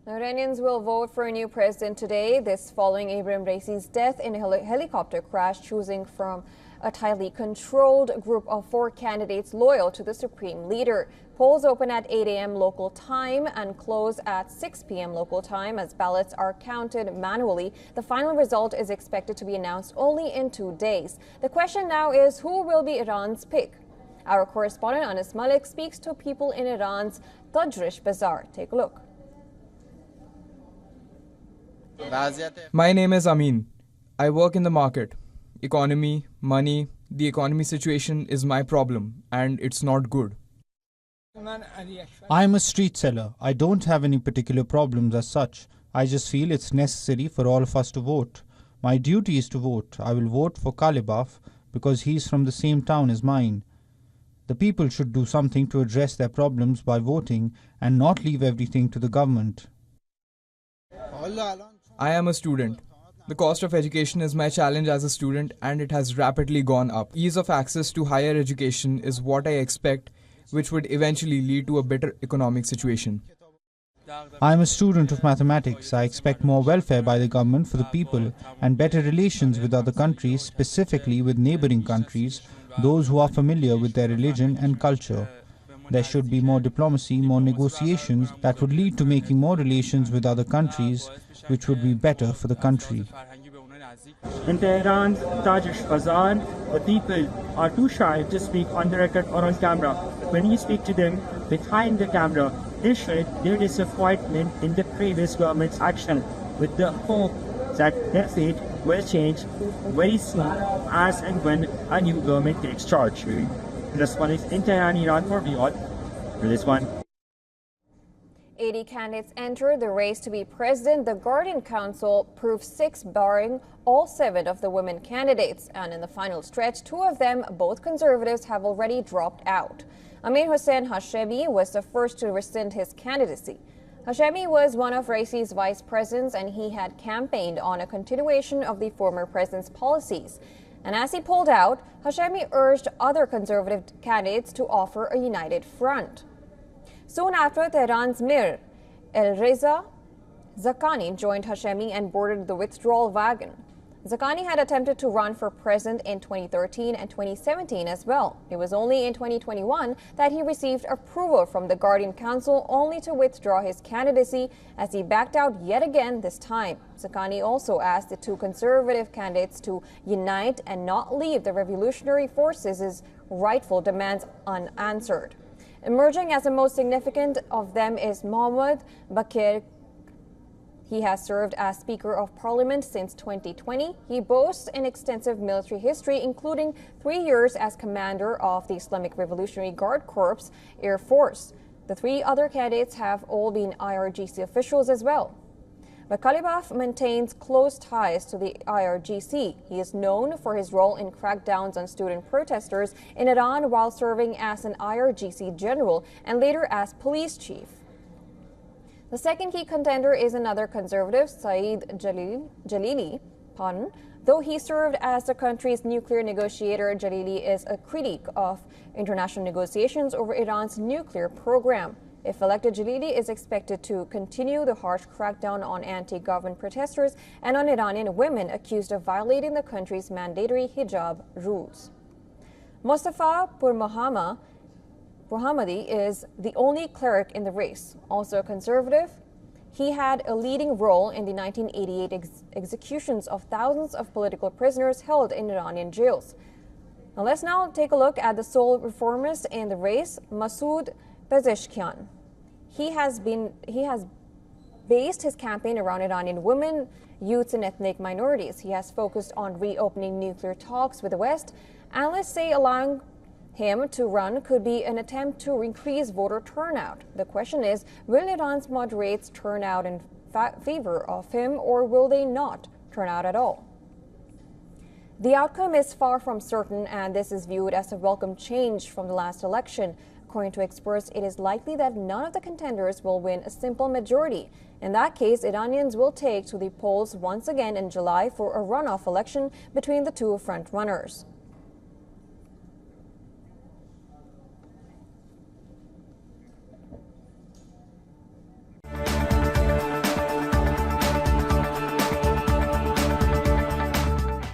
Iranians will vote for a new president today, this following Ibrahim Raisi's death in a helicopter crash, choosing from a tightly controlled group of 4 candidates loyal to the supreme leader. Polls open at 8 a.m. local time and close at 6 p.m. local time as ballots are counted manually. The final result is expected to be announced only in 2 days. The question now is, who will be Iran's pick? Our correspondent Anas Malik speaks to people in Iran's Tajrish Bazaar. Take a look. My name is Amin. I work in the market. Economy, money, the economy situation is my problem and it's not good. I'm a street seller. I don't have any particular problems as such. I just feel it's necessary for all of us to vote. My duty is to vote. I will vote for Kalibaf because he's from the same town as mine. The people should do something to address their problems by voting and not leave everything to the government. I am a student. The cost of education is my challenge as a student and it has rapidly gone up. Ease of access to higher education is what I expect, which would eventually lead to a better economic situation. I am a student of mathematics. I expect more welfare by the government for the people and better relations with other countries, specifically with neighboring countries, those who are familiar with their religion and culture. There should be more diplomacy, more negotiations that would lead to making more relations with other countries, which would be better for the country. In Tehran's Tajrish Bazaar, the people are too shy to speak on the record or on camera. When you speak to them behind the camera, they showed their disappointment in the previous government's action, with the hope that their fate will change very soon as and when a new government takes charge. This one is in Tehran, Iran for Riyadh. This one. 80 candidates entered the race to be president. The Guardian Council proved 6, barring all 7 of the women candidates. And in the final stretch, 2 of them, both conservatives, have already dropped out. Amir Hossein Hashemi was the first to rescind his candidacy. Hashemi was one of Raisi's vice presidents and he had campaigned on a continuation of the former president's policies. And as he pulled out, Hashemi urged other conservative candidates to offer a united front. Soon after, Tehran's Mir Elreza Zaghani joined Hashemi and boarded the withdrawal wagon. Zaghani had attempted to run for president in 2013 and 2017 as well. It was only in 2021 that he received approval from the Guardian Council, only to withdraw his candidacy as he backed out yet again this time. Zaghani also asked the 2 conservative candidates to unite and not leave the revolutionary forces' rightful demands unanswered. Emerging as the most significant of them is Mohammad Bakir. He has served as Speaker of Parliament since 2020. He boasts an extensive military history, including 3 years as commander of the Islamic Revolutionary Guard Corps Air Force. The 3 other candidates have all been IRGC officials as well. But Kalibaf maintains close ties to the IRGC. He is known for his role in crackdowns on student protesters in Iran while serving as an IRGC general and later as police chief. The second key contender is another conservative, Saeed Jalili. Though he served as the country's nuclear negotiator, Jalili is a critic of international negotiations over Iran's nuclear program. If elected, Jalili is expected to continue the harsh crackdown on anti-government protesters and on Iranian women accused of violating the country's mandatory hijab rules. Mustafa Pourhamadi is the only cleric in the race, also a conservative. He had a leading role in the 1988 executions of thousands of political prisoners held in Iranian jails. Now let's take a look at the sole reformist in the race, Masoud Pezeshkian. He has based his campaign around Iranian women, youths, and ethnic minorities. He has focused on reopening nuclear talks with the West. Analysts say allowing him to run could be an attempt to increase voter turnout. The question is, will Iran's moderates turn out in favor of him, or will they not turn out at all? The outcome is far from certain, and this is viewed as a welcome change from the last election. According to experts, it is likely that none of the contenders will win a simple majority. In that case, Iranians will take to the polls once again in July for a runoff election between the 2 frontrunners.